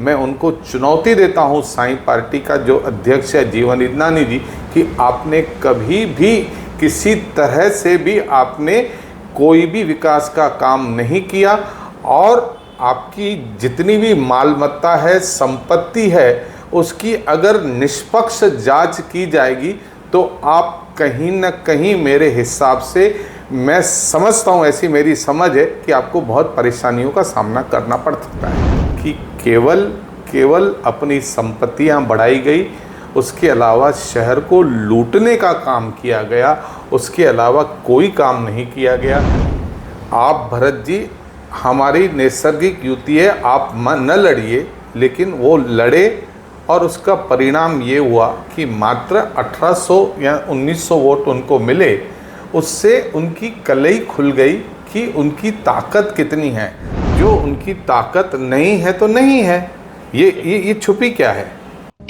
मैं उनको चुनौती देता हूँ साईं पार्टी का जो अध्यक्ष है जीवन इदनानी जी, कि आपने कभी भी किसी तरह से भी आपने कोई भी विकास का काम नहीं किया, और आपकी जितनी भी मालमत्ता है, संपत्ति है, उसकी अगर निष्पक्ष जांच की जाएगी तो आप कहीं न कहीं मेरे हिसाब से, मैं समझता हूँ, ऐसी मेरी समझ है कि आपको बहुत परेशानियों का सामना करना पड़ सकता है कि केवल अपनी संपत्तियाँ बढ़ाई गई, उसके अलावा शहर को लूटने का काम किया गया, उसके अलावा कोई काम नहीं किया गया। आप भरत जी, हमारी नैसर्गिक युति है, आप न लड़िए, लेकिन वो लड़े और उसका परिणाम ये हुआ कि मात्र 1800 या 1900 वोट उनको मिले। उससे उनकी कलई खुल गई कि उनकी ताकत कितनी है। जो उनकी ताकत नहीं है तो नहीं है, ये छुपी क्या है।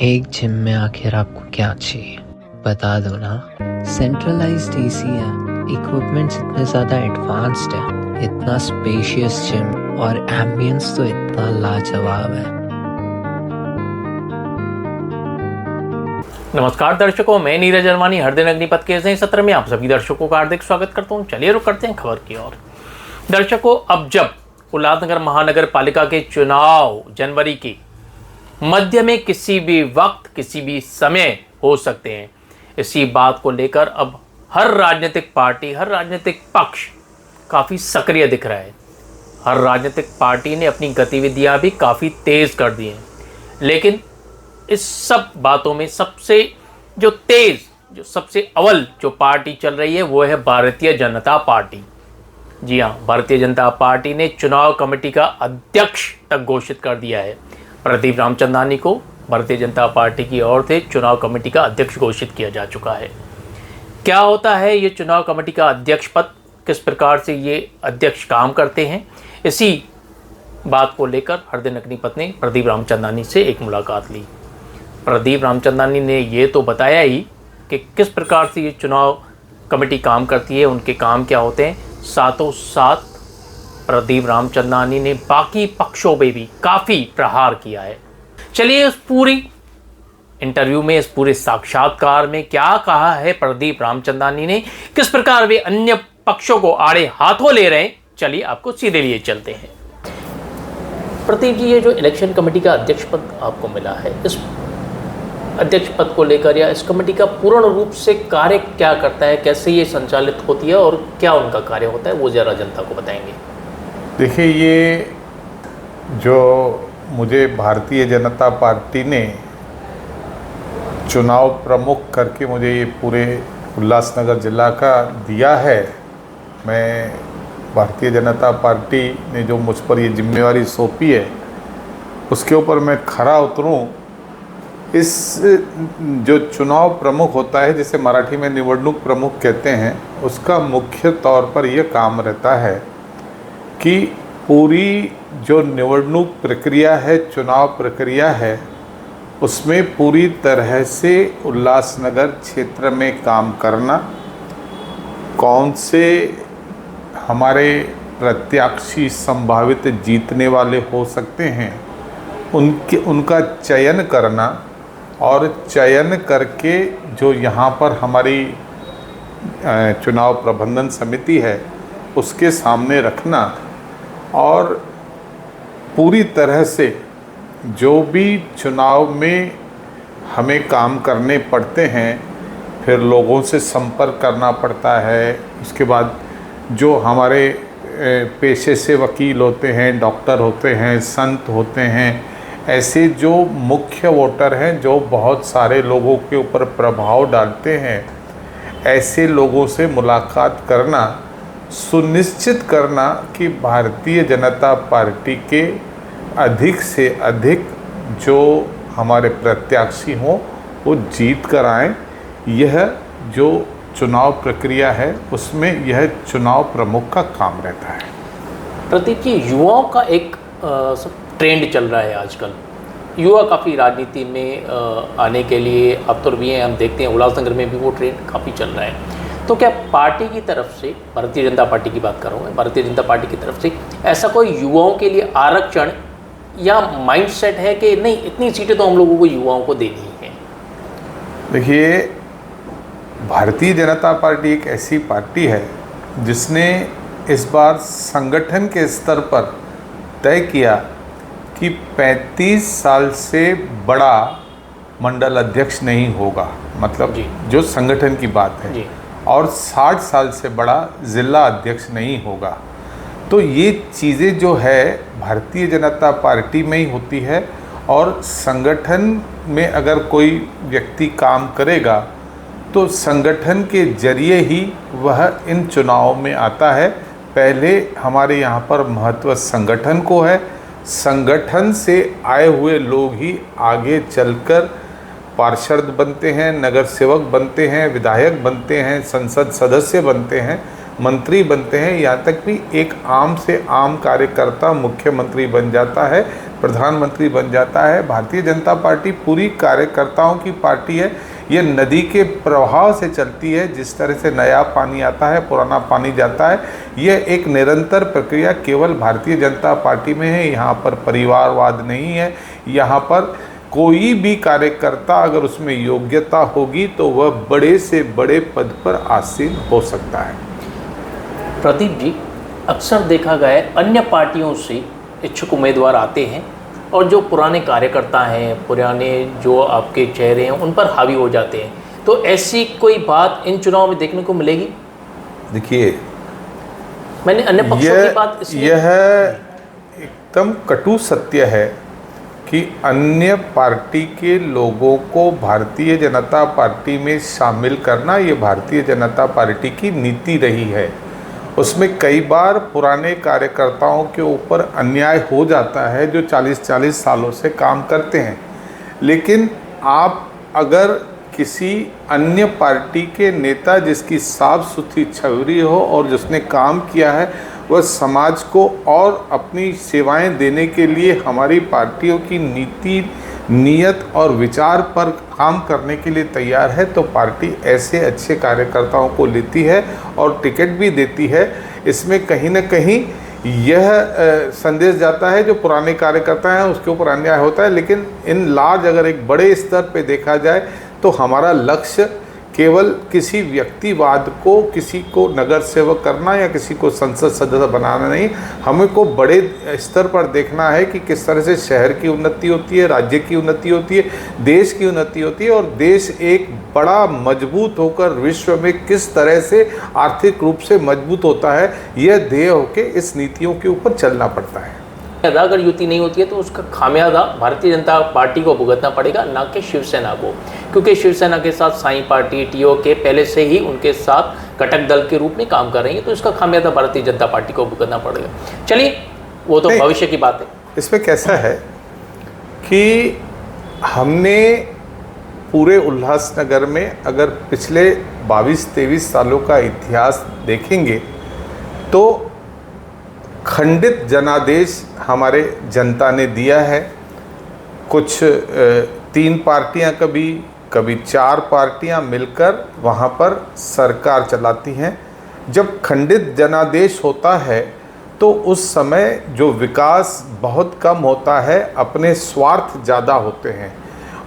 एक जिम में आखिर आपको क्या चाहिए बता दो ना। सेंट्रलाइज्ड एसी है, इक्विपमेंट्स इतने ज़्यादा एडवांस्ड है, इतना स्पेशियस जिम, और एम्बियंस तो इतना लाजवाब है। नमस्कार दर्शकों, मैं नीरज अरवानी हर दिन अग्निपथ के नए सत्र में आप सभी दर्शकों का हार्दिक स्वागत करता हूं। चलिए रुक करते हैं खबर की ओर। दर्शकों, अब जब उल्लासनगर महानगर पालिका के चुनाव जनवरी के मध्य में किसी भी वक्त किसी भी समय हो सकते हैं, इसी बात को लेकर अब हर राजनीतिक पार्टी, हर राजनीतिक पक्ष काफ़ी सक्रिय दिख रहा है। हर राजनीतिक पार्टी ने अपनी गतिविधियां भी काफ़ी तेज़ कर दी हैं, लेकिन इस सब बातों में सबसे जो तेज़, जो सबसे अव्वल जो पार्टी चल रही है वो है भारतीय जनता पार्टी। जी हाँ, भारतीय जनता पार्टी ने चुनाव कमेटी का अध्यक्ष तक घोषित कर दिया है। प्रदीप रामचंदानी को भारतीय जनता पार्टी की ओर से चुनाव कमेटी का अध्यक्ष घोषित किया जा चुका है। क्या होता है ये चुनाव कमेटी का अध्यक्ष पद, किस प्रकार से ये अध्यक्ष काम करते हैं, इसी बात को लेकर हर दिन अग्निपथ ने प्रदीप रामचंदानी से एक मुलाकात ली। प्रदीप रामचंदानी ने ये तो बताया ही कि किस प्रकार से ये चुनाव कमेटी काम करती है, उनके काम क्या होते हैं। साथों साथ प्रदीप रामचंदानी ने बाकी पक्षों पे भी काफ़ी प्रहार किया है। चलिए इस पूरी इंटरव्यू में, इस पूरे साक्षात्कार में क्या कहा है प्रदीप रामचंदानी ने, किस प्रकार वे अन्य पक्षों को आड़े हाथों ले रहे हैं, चलिए आपको सीधे लिए चलते हैं। प्रदीप जी, ये जो इलेक्शन कमेटी का अध्यक्ष पद आपको मिला है, इस अध्यक्ष पद को लेकर या इस कमेटी का पूर्ण रूप से कार्य क्या करता है, कैसे ये संचालित होती है और क्या उनका कार्य होता है, वो ज़रा जनता को बताएंगे। देखिए, ये जो मुझे भारतीय जनता पार्टी ने चुनाव प्रमुख करके मुझे ये पूरे उल्लासनगर जिला का दिया है, मैं भारतीय जनता पार्टी ने जो मुझ पर ये जिम्मेवारी सौंपी है उसके ऊपर मैं खरा उतरूं। इस जो चुनाव प्रमुख होता है, जिसे मराठी में निवडणूक प्रमुख कहते हैं, उसका मुख्य तौर पर यह काम रहता है कि पूरी जो निवडणूक प्रक्रिया है, चुनाव प्रक्रिया है, उसमें पूरी तरह से उल्लासनगर क्षेत्र में काम करना, कौन से हमारे प्रत्याशी संभावित जीतने वाले हो सकते हैं, उनका चयन करना, और चयन करके जो यहाँ पर हमारी चुनाव प्रबंधन समिति है उसके सामने रखना, और पूरी तरह से जो भी चुनाव में हमें काम करने पड़ते हैं, फिर लोगों से संपर्क करना पड़ता है। उसके बाद जो हमारे पेशे से वकील होते हैं, डॉक्टर होते हैं, संत होते हैं, ऐसे जो मुख्य वोटर हैं जो बहुत सारे लोगों के ऊपर प्रभाव डालते हैं, ऐसे लोगों से मुलाकात करना, सुनिश्चित करना कि भारतीय जनता पार्टी के अधिक से अधिक जो हमारे प्रत्याशी हों वो जीत कर आएँ। यह जो चुनाव प्रक्रिया है उसमें यह चुनाव प्रमुख का काम रहता है। प्रदीप जी, युवाओं का एक ट्रेंड चल रहा है आजकल, युवा काफ़ी राजनीति में आने के लिए आतुर भी हैं। हम देखते हैं उल्लासनगर में भी वो ट्रेंड काफ़ी चल रहा है। तो क्या पार्टी की तरफ से, भारतीय जनता पार्टी की बात कर रहा हूँ मैं, भारतीय जनता पार्टी की तरफ से ऐसा कोई युवाओं के लिए आरक्षण या माइंडसेट है कि नहीं इतनी सीटें तो हम लोगों को युवाओं को देनी ही है? देखिए, भारतीय जनता पार्टी एक ऐसी पार्टी है जिसने इस बार संगठन के स्तर पर तय किया कि 35 साल से बड़ा मंडल अध्यक्ष नहीं होगा, मतलब जी। जो संगठन की बात है जी। और 60 साल से बड़ा जिला अध्यक्ष नहीं होगा। तो ये चीज़ें जो है भारतीय जनता पार्टी में ही होती है, और संगठन में अगर कोई व्यक्ति काम करेगा तो संगठन के जरिए ही वह इन चुनाव में आता है। पहले हमारे यहाँ पर महत्व संगठन को है, संगठन से आए हुए लोग ही आगे चलकर पार्षद बनते हैं, नगर सेवक बनते हैं, विधायक बनते हैं, संसद सदस्य बनते हैं, मंत्री बनते हैं, यहाँ तक भी एक आम से आम कार्यकर्ता मुख्यमंत्री बन जाता है, प्रधानमंत्री बन जाता है। भारतीय जनता पार्टी पूरी कार्यकर्ताओं की पार्टी है। ये नदी के प्रवाह से चलती है, जिस तरह से नया पानी आता है पुराना पानी जाता है। यह एक निरंतर प्रक्रिया केवल भारतीय जनता पार्टी में है। यहाँ पर परिवारवाद नहीं है। यहाँ पर कोई भी कार्यकर्ता अगर उसमें योग्यता होगी तो वह बड़े से बड़े पद पर आसीन हो सकता है। प्रदीप जी, अक्सर देखा गया है अन्य पार्टियों से इच्छुक उम्मीदवार आते हैं और जो पुराने कार्यकर्ता हैं, पुराने जो आपके चेहरे हैं, उन पर हावी हो जाते हैं। तो ऐसी कोई बात इन चुनाव में देखने को मिलेगी? देखिए, मैंने अन्य पक्षों की बात इसलिए यह एकदम कटु सत्य है कि अन्य पार्टी के लोगों को भारतीय जनता पार्टी में शामिल करना ये भारतीय जनता पार्टी की नीति रही है। उसमें कई बार पुराने कार्यकर्ताओं के ऊपर अन्याय हो जाता है जो 40-40 सालों से काम करते हैं। लेकिन आप अगर किसी अन्य पार्टी के नेता जिसकी साफ सुथरी छवि हो और जिसने काम किया है, वह समाज को और अपनी सेवाएं देने के लिए हमारी पार्टियों की नीति, नियत और विचार पर काम करने के लिए तैयार है, तो पार्टी ऐसे अच्छे कार्यकर्ताओं को लेती है और टिकट भी देती है। इसमें कहीं न कहीं यह संदेश जाता है जो पुराने कार्यकर्ता हैं उसके ऊपर अन्याय होता है। लेकिन इन लार्ज अगर एक बड़े स्तर पे देखा जाए तो हमारा लक्ष्य केवल किसी व्यक्तिवाद को, किसी को नगर सेवक करना या किसी को संसद सदस्य बनाना नहीं, हमें को बड़े स्तर पर देखना है कि किस तरह से शहर की उन्नति होती है, राज्य की उन्नति होती है, देश की उन्नति होती है, और देश एक बड़ा मजबूत होकर विश्व में किस तरह से आर्थिक रूप से मजबूत होता है, यह ध्येय होकर इस नीतियों के ऊपर चलना पड़ता है। अगर युति नहीं होती है तो उसका खामियाजा भारतीय जनता पार्टी को भुगतना पड़ेगा, ना कि शिवसेना को, क्योंकि शिवसेना के साथ साई पार्टी, टीओके पहले से ही उनके साथ घटक दल के रूप में काम कर रही है, तो इसका खामियाजा भारतीय जनता पार्टी को भुगतना पड़ेगा। चलिए, वो तो भविष्य की बात है। इसमें कैसा है कि हमने पूरे उल्लासनगर में अगर पिछले 22-23 सालों का इतिहास देखेंगे तो खंडित जनादेश हमारे जनता ने दिया है। कुछ 3 पार्टियां, कभी 4 पार्टियां मिलकर वहां पर सरकार चलाती हैं। जब खंडित जनादेश होता है तो उस समय जो विकास बहुत कम होता है, अपने स्वार्थ ज़्यादा होते हैं,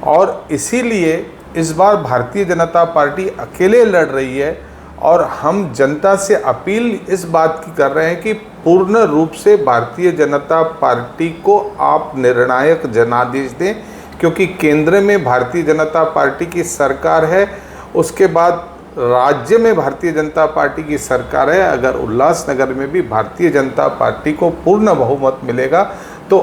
और इसीलिए इस बार भारतीय जनता पार्टी अकेले लड़ रही है। और हम जनता से अपील इस बात की कर रहे हैं कि पूर्ण रूप से भारतीय जनता पार्टी को आप निर्णायक जनादेश दें, क्योंकि केंद्र में भारतीय जनता पार्टी की सरकार है, उसके बाद राज्य में भारतीय जनता पार्टी की सरकार है। अगर उल्लासनगर में भी भारतीय जनता पार्टी को पूर्ण बहुमत मिलेगा तो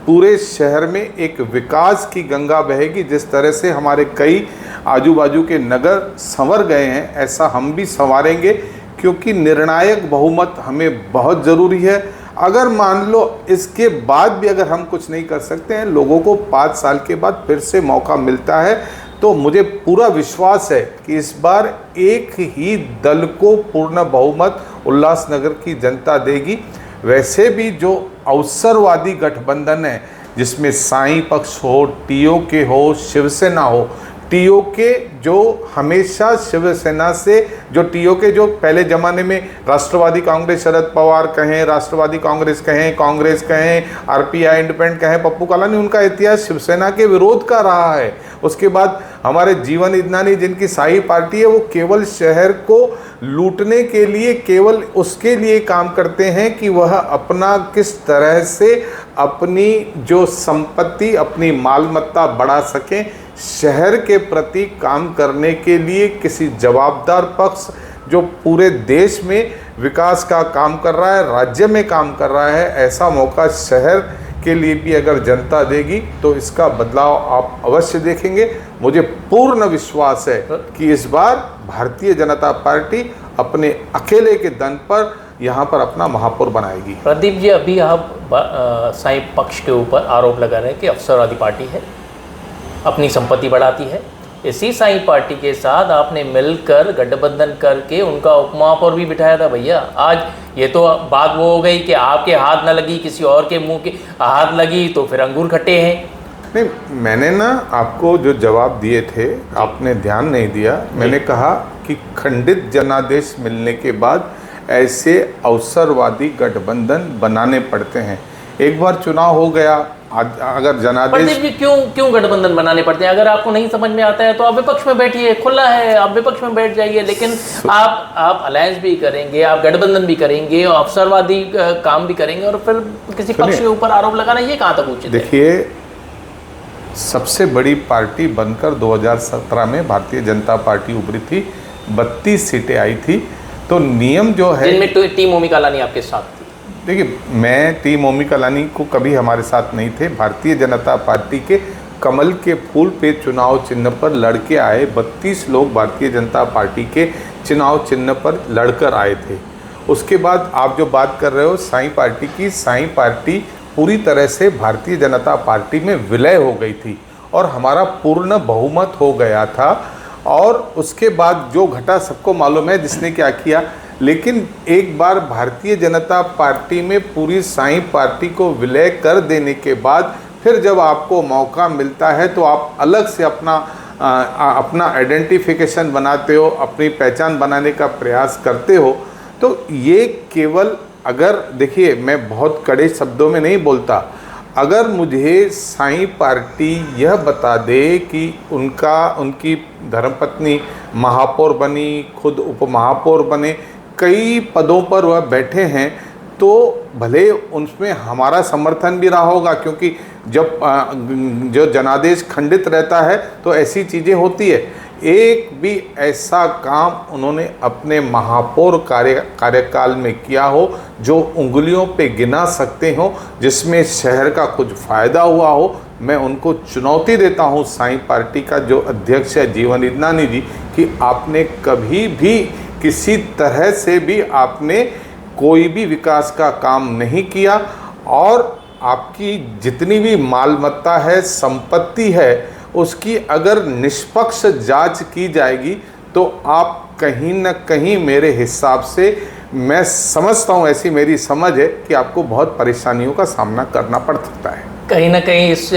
पूरे शहर में एक विकास की गंगा बहेगी। जिस तरह से हमारे कई आजू बाजू के नगर संवर गए हैं, ऐसा हम भी संवारेंगे, क्योंकि निर्णायक बहुमत हमें बहुत ज़रूरी है। अगर मान लो इसके बाद भी अगर हम कुछ नहीं कर सकते हैं, लोगों को 5 साल के बाद फिर से मौका मिलता है, तो मुझे पूरा विश्वास है कि इस बार एक ही दल को पूर्ण बहुमत उल्लासनगर की जनता देगी। वैसे भी जो अवसरवादी गठबंधन है, जिसमें साई पक्ष हो, टीओके हो, शिवसेना हो, टीओके जो हमेशा शिवसेना से, जो टीओके जो पहले ज़माने में राष्ट्रवादी कांग्रेस, शरद पवार कहें, राष्ट्रवादी कांग्रेस कहें, आरपीआई इंडिपेंडेंट कहें, पप्पू कालानी, उनका इतिहास शिवसेना के विरोध का रहा है। उसके बाद हमारे जीवन इदनानी जिनकी साई पार्टी है, वो केवल शहर को लूटने के लिए, केवल उसके लिए काम करते हैं कि वह अपना किस तरह से अपनी जो संपत्ति, अपनी मालमत्ता बढ़ा सकें। शहर के प्रति काम करने के लिए किसी जवाबदार पक्ष जो पूरे देश में विकास का काम कर रहा है, राज्य में काम कर रहा है, ऐसा मौका शहर के लिए भी अगर जनता देगी तो इसका बदलाव आप अवश्य देखेंगे। मुझे पूर्ण विश्वास है कि इस बार भारतीय जनता पार्टी अपने अकेले के दम पर यहाँ पर अपना महापौर बनाएगी। प्रदीप जी, अभी आप साई पक्ष के ऊपर आरोप लगा रहे हैं कि अवसरवादी पार्टी है, अपनी संपत्ति बढ़ाती है। इसी साई पार्टी के साथ आपने मिलकर गठबंधन करके उनका उपमहापौर भी बिठाया था भैया। आज ये तो बात वो हो गई कि आपके हाथ न लगी, किसी और के मुंह के हाथ लगी तो फिर अंगूर खट्टे हैं। नहीं, मैंने ना आपको जो जवाब दिए थे आपने ध्यान नहीं दिया। मैंने कहा कि खंडित जनादेश मिलने के बाद ऐसे अवसरवादी गठबंधन बनाने पड़ते हैं। एक बार चुनाव हो गया, अगर जनादेश, प्रदीप जी क्यों गठबंधन बनाने पड़ते हैं? अगर आपको नहीं समझ में आता है तो आप विपक्ष में बैठिए, खुला है, आप विपक्ष में बैठ जाइए। लेकिन आप अलायंस भी करेंगे, आप गठबंधन भी करेंगे और अवसरवादी काम भी करेंगे और फिर किसी पक्ष के ऊपर आरोप लगाना, ये कहाँ तक उचित है? देखिए, सबसे बड़ी पार्टी बनकर 2017 में भारतीय जनता पार्टी उभरी थी, 32 सीटें आई थी। तो नियम जो है, जिनमें टी मोमी कालानी आपके साथ थी। देखिए, मैं टी मोमी कालानी को कभी हमारे साथ नहीं थे। भारतीय जनता पार्टी के कमल के फूल पे चुनाव चिन्ह पर लड़के आए 32 लोग भारतीय जनता पार्टी के चुनाव चिन्ह पर लड़कर आए थे। उसके बाद आप जो बात कर रहे हो साई पार्टी की, साई पार्टी पूरी तरह से भारतीय जनता पार्टी में विलय हो गई थी और हमारा पूर्ण बहुमत हो गया था। और उसके बाद जो घटा सबको मालूम है जिसने क्या किया। लेकिन एक बार भारतीय जनता पार्टी में पूरी साई पार्टी को विलय कर देने के बाद फिर जब आपको मौका मिलता है तो आप अलग से अपना आइडेंटिफिकेशन बनाते हो, अपनी पहचान बनाने का प्रयास करते हो। तो ये केवल, अगर देखिए, मैं बहुत कड़े शब्दों में नहीं बोलता, अगर मुझे साई पार्टी यह बता दे कि उनकी धर्मपत्नी महापौर बनी, खुद उप महापौर बने, कई पदों पर वह बैठे हैं, तो भले उसमें हमारा समर्थन भी रहा होगा, क्योंकि जब जो जनादेश खंडित रहता है तो ऐसी चीज़ें होती है। एक भी ऐसा काम उन्होंने अपने महापौर कार्यकाल में किया हो जो उंगलियों पे गिना सकते हो, जिसमें शहर का कुछ फ़ायदा हुआ हो, मैं उनको चुनौती देता हूँ साई पार्टी का जो अध्यक्ष है जीवन इदनानी जी, कि आपने कभी भी किसी तरह से भी आपने कोई भी विकास का काम नहीं किया और आपकी जितनी भी मालमत्ता है, संपत्ति है, उसकी अगर निष्पक्ष जांच की जाएगी तो आप कहीं न कहीं, मेरे हिसाब से, मैं समझता हूँ, ऐसी मेरी समझ है कि आपको बहुत परेशानियों का सामना करना पड़ सकता है। कहीं ना कहीं इस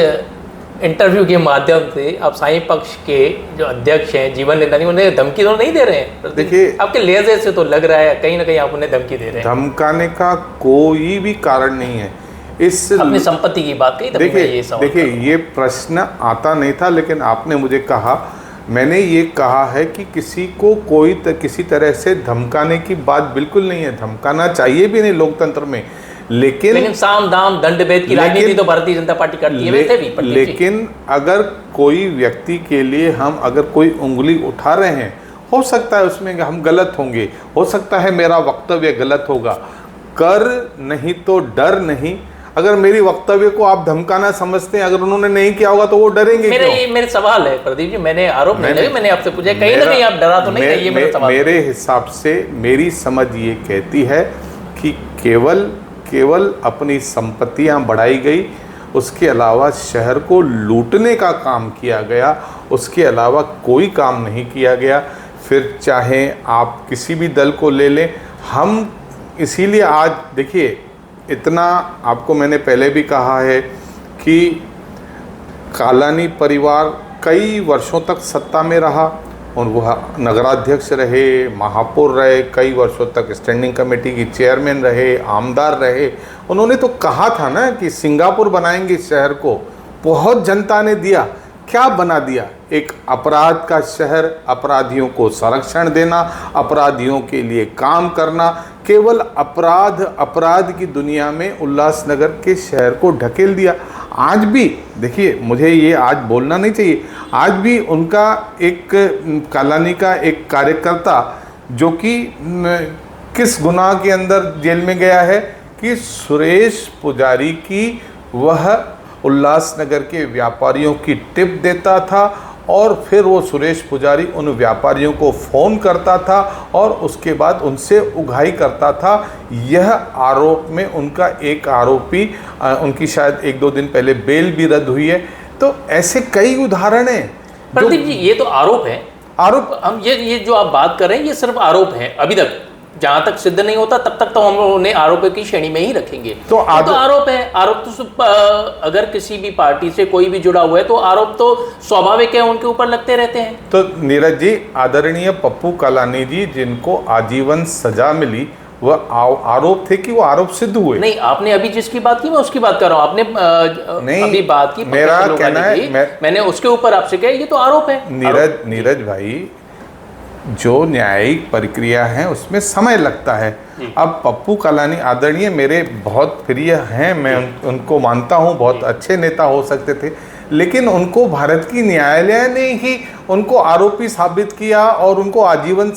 इंटरव्यू के माध्यम से आप साई पक्ष के जो अध्यक्ष हैं जीवन इदनानी, उन्हें धमकी तो नहीं दे रहे हैं? देखिए, आपके लहजे से तो लग रहा है कहीं ना कहीं आप उन्हें धमकी दे रहे हैं। धमकाने का कोई भी कारण नहीं है। इस अपनी संपत्ति की बात कही, देखिए, ये प्रश्न आता नहीं था, लेकिन आपने मुझे कहा, मैंने ये कहा है कि किसी को किसी तरह से धमकाने की बात बिल्कुल नहीं है। धमकाना चाहिए भी नहीं लोकतंत्र में, लेकिन साम दाम दंड भेद की राजनीति तो भारतीय जनता पार्टी करती है वैसे भी। लेकिन अगर कोई व्यक्ति के लिए हम अगर कोई उंगली उठा रहे हैं, हो सकता है उसमें हम गलत होंगे, हो सकता है मेरा वक्तव्य गलत होगा, कर नहीं तो डर नहीं। अगर मेरी वक्तव्य को आप धमकाना समझते हैं, अगर उन्होंने नहीं किया होगा तो वो डरेंगे क्यों? मेरे सवाल है प्रदीप जी, मैंने आरोप नहीं लगे, मैंने आपसे पूछा कहीं ना कहीं आप डरा तो नहीं? ये मेरा सवाल। मेरे हिसाब से मेरी समझ ये कहती है कि केवल अपनी संपत्तियां बढ़ाई गई, उसके अलावा शहर को लूटने का काम किया गया, उसके अलावा कोई काम नहीं किया गया। फिर चाहे आप किसी भी दल को ले लें, हम इसीलिए आज देखिए, इतना आपको मैंने पहले भी कहा है कि कालानी परिवार कई वर्षों तक सत्ता में रहा और वह नगराध्यक्ष रहे, महापौर रहे, कई वर्षों तक स्टैंडिंग कमेटी की चेयरमैन रहे, आमदार रहे। उन्होंने तो कहा था ना कि सिंगापुर बनाएंगे इस शहर को। बहुत जनता ने दिया, क्या बना दिया? एक अपराध का शहर, अपराधियों को संरक्षण देना, अपराधियों के लिए काम करना, केवल अपराध की दुनिया में उल्लासनगर के शहर को ढकेल दिया। आज भी देखिए, मुझे ये आज बोलना नहीं चाहिए, आज भी उनका एक कालानी का एक कार्यकर्ता जो कि किस गुनाह के अंदर जेल में गया है कि सुरेश पुजारी की वह उल्लासनगर के व्यापारियों की टिप देता था और फिर वो सुरेश पुजारी उन व्यापारियों को फ़ोन करता था और उसके बाद उनसे उगाही करता था। यह आरोप में उनका एक आरोपी, उनकी शायद 1-2 दिन पहले बेल भी रद्द हुई है। तो ऐसे कई उदाहरण हैं। प्रदीप जी, ये तो आरोप है। हम ये जो आप बात कर रहे हैं, ये सिर्फ आरोप है। अभी तक जहां तक सिद्ध नहीं होता तब तक तो हम उन्हें आरोप की श्रेणी में ही रखेंगे। तो आरोप है। आरोप तो अगर किसी भी पार्टी से कोई भी जुड़ा हुआ है तो आरोप तो स्वाभाविक है, उनके ऊपर लगते रहते हैं। तो नीरज जी, आदरणीय पप्पू कालानी जी जिनको आजीवन सजा मिली, वह आरोप थे कि वो आरोप सिद्ध हुए? नहीं, आपने अभी जिसकी बात की मैं उसकी बात कर रहा हूँ। आपने नहीं, अभी बात की, मेरा कहना है मैंने उसके ऊपर आपसे कहा ये तो आरोप है। नीरज भाई, जो न्यायिक प्रक्रिया है उसमें समय लगता है। अब पप्पू कालानी आदरणीय मेरे बहुत प्रिय हैं, मैं उनको मानता हूँ, बहुत अच्छे नेता हो सकते थे, लेकिन उनको भारत की न्यायालय ने ही उनको आरोपी साबित किया और उनको आजीवन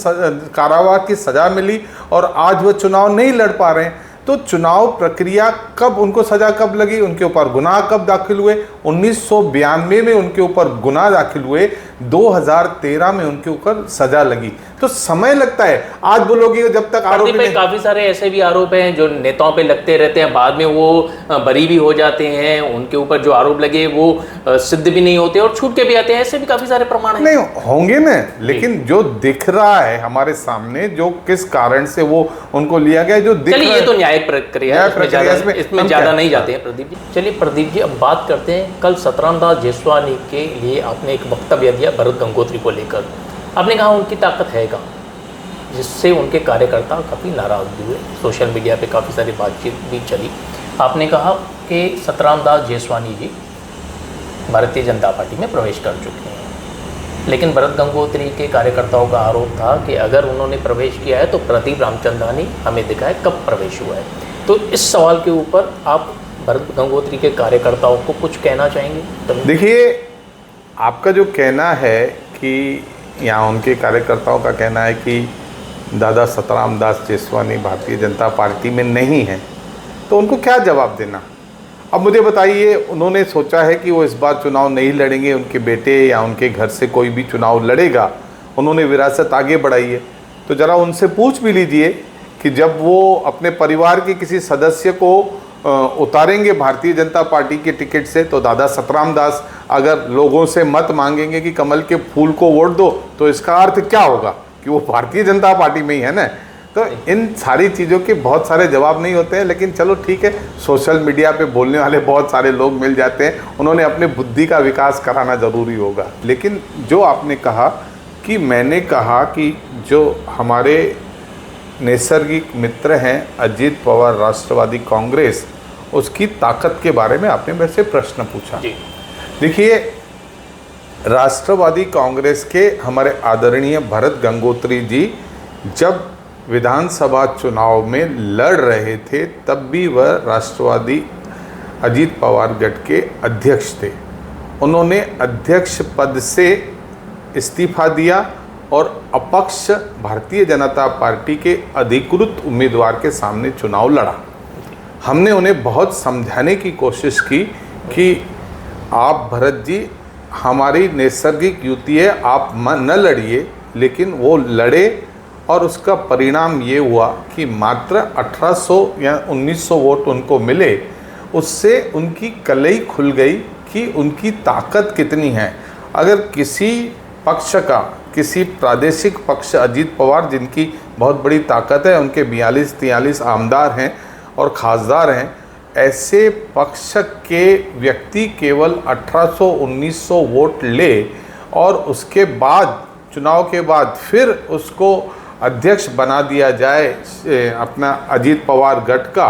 कारावास की सज़ा मिली और आज वह चुनाव नहीं लड़ पा रहे हैं। तो चुनाव प्रक्रिया कब, उनको सज़ा कब लगी, उनके ऊपर गुनाह कब दाखिल हुए? 1992 में उनके ऊपर गुनाह दाखिल हुए, 2013 में उनके ऊपर सज़ा लगी। तो समय लगता है। आज बोलोगे जब तक आरोपी पे काफ़ी सारे ऐसे भी आरोप हैं जो नेताओं पे लगते रहते हैं, बाद में वो बरी भी हो जाते हैं, उनके ऊपर जो आरोप लगे वो सिद्ध भी नहीं होते और छूट के भी आते हैं। ऐसे भी काफ़ी सारे प्रमाण हैं। नहीं होंगे ना, लेकिन जो दिख रहा है हमारे सामने, जो किस कारण से वो उनको लिया गया, जो दिख रहा है, ये तो न्यायिक प्रक्रिया है, इसमें ज़्यादा नहीं जाते हैं प्रदीप जी। चलिए प्रदीप जी, अब बात करते हैं, कल सतरामदास जेसवानी के लिए आपने एक वक्तव्य दिया भरत गंगोत्री को लेकर। आपने कहा उनकी ताकत है कहाँ, जिससे उनके कार्यकर्ता काफ़ी नाराज़ भी हुए। सोशल मीडिया पे काफ़ी सारी बातचीत भी चली। आपने कहा कि सतरामदास जेसवानी जी भारतीय जनता पार्टी में प्रवेश कर चुके हैं, लेकिन भरत गंगोत्री के कार्यकर्ताओं का आरोप था कि अगर उन्होंने प्रवेश किया है तो प्रदीप रामचंदानी हमें दिखाए कब प्रवेश हुआ है। तो इस सवाल के ऊपर आप भरत गंगोत्री के कार्यकर्ताओं को कुछ कहना चाहेंगे? देखिए, आपका जो कहना है कि यहाँ उनके कार्यकर्ताओं का कहना है कि दादा सतरामदास जेसवानी भारतीय जनता पार्टी में नहीं है, तो उनको क्या जवाब देना? अब मुझे बताइए, उन्होंने सोचा है कि वो इस बार चुनाव नहीं लड़ेंगे, उनके बेटे या उनके घर से कोई भी चुनाव लड़ेगा, उन्होंने विरासत आगे बढ़ाई है। तो ज़रा उनसे पूछ भी लीजिए कि जब वो अपने परिवार के किसी सदस्य को उतारेंगे भारतीय जनता पार्टी के टिकट से, तो दादा सतरामदास अगर लोगों से मत मांगेंगे कि कमल के फूल को वोट दो, तो इसका अर्थ क्या होगा कि वो भारतीय जनता पार्टी में ही है ना। तो इन सारी चीज़ों के बहुत सारे जवाब नहीं होते हैं, लेकिन चलो ठीक है, सोशल मीडिया पे बोलने वाले बहुत सारे लोग मिल जाते हैं, उन्होंने अपने बुद्धि का विकास कराना ज़रूरी होगा। लेकिन जो आपने कहा कि मैंने कहा कि जो हमारे नैसर्गिक मित्र हैं अजीत पवार राष्ट्रवादी कांग्रेस, उसकी ताकत के बारे में आपने मेरे से प्रश्न पूछा। देखिए, राष्ट्रवादी कांग्रेस के हमारे आदरणीय भरत गंगोत्री जी जब विधानसभा चुनाव में लड़ रहे थे, तब भी वह राष्ट्रवादी अजीत पवार गढ़ के अध्यक्ष थे। उन्होंने अध्यक्ष पद से इस्तीफा दिया और अपक्ष भारतीय जनता पार्टी के अधिकृत उम्मीदवार के सामने चुनाव लड़ा। हमने उन्हें बहुत समझाने की कोशिश की कि आप भरत जी, हमारी नैसर्गिक युति है, आप न लड़िए। लेकिन वो लड़े और उसका परिणाम ये हुआ कि मात्र 1800 या 1900 वोट उनको मिले। उससे उनकी कलई खुल गई कि उनकी ताकत कितनी है। अगर किसी पक्ष का, किसी प्रादेशिक पक्ष, अजीत पवार जिनकी बहुत बड़ी ताकत है, उनके 42-43 आमदार हैं और खासदार हैं, ऐसे पक्ष के व्यक्ति केवल 1800-1900 वोट ले और उसके बाद चुनाव के बाद फिर उसको अध्यक्ष बना दिया जाए अपना अजीत पवार गढ़ का,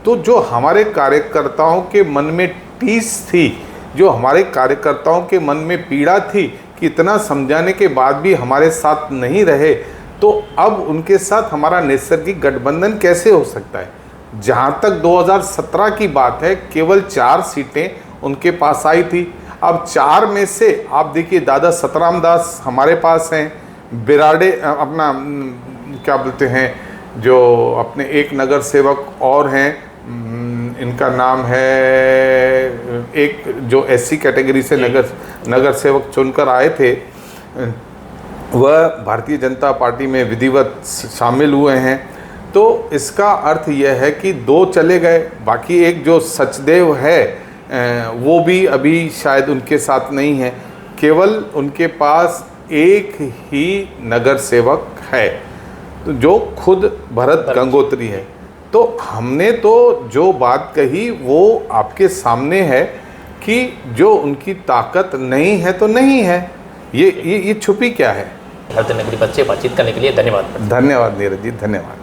तो जो हमारे कार्यकर्ताओं के मन में टीस थी, जो हमारे कार्यकर्ताओं के मन में पीड़ा थी कि इतना समझाने के बाद भी हमारे साथ नहीं रहे, तो अब उनके साथ हमारा नैसर्गिक गठबंधन कैसे हो सकता है। जहाँ तक 2017 की बात है, केवल 4 सीटें उनके पास आई थी। अब 4 में से आप देखिए, दादा सतराम दास हमारे पास हैं, बिराड़े अपना क्या बोलते हैं, जो अपने एक नगर सेवक और हैं, इनका नाम है, एक जो एससी कैटेगरी से नगर सेवक चुनकर आए थे, वह भारतीय जनता पार्टी में विधिवत शामिल हुए हैं। तो इसका अर्थ यह है कि 2 चले गए, बाकी एक जो सचदेव है वो भी अभी शायद उनके साथ नहीं है, केवल उनके पास एक ही नगर सेवक है, तो जो खुद भरत गंगोत्री है। तो हमने तो जो बात कही वो आपके सामने है कि जो उनकी ताकत नहीं है तो नहीं है, ये छुपी क्या है। हृदय नगरी पद से बातचीत करने के लिए धन्यवाद। धन्यवाद नीरज जी, धन्यवाद।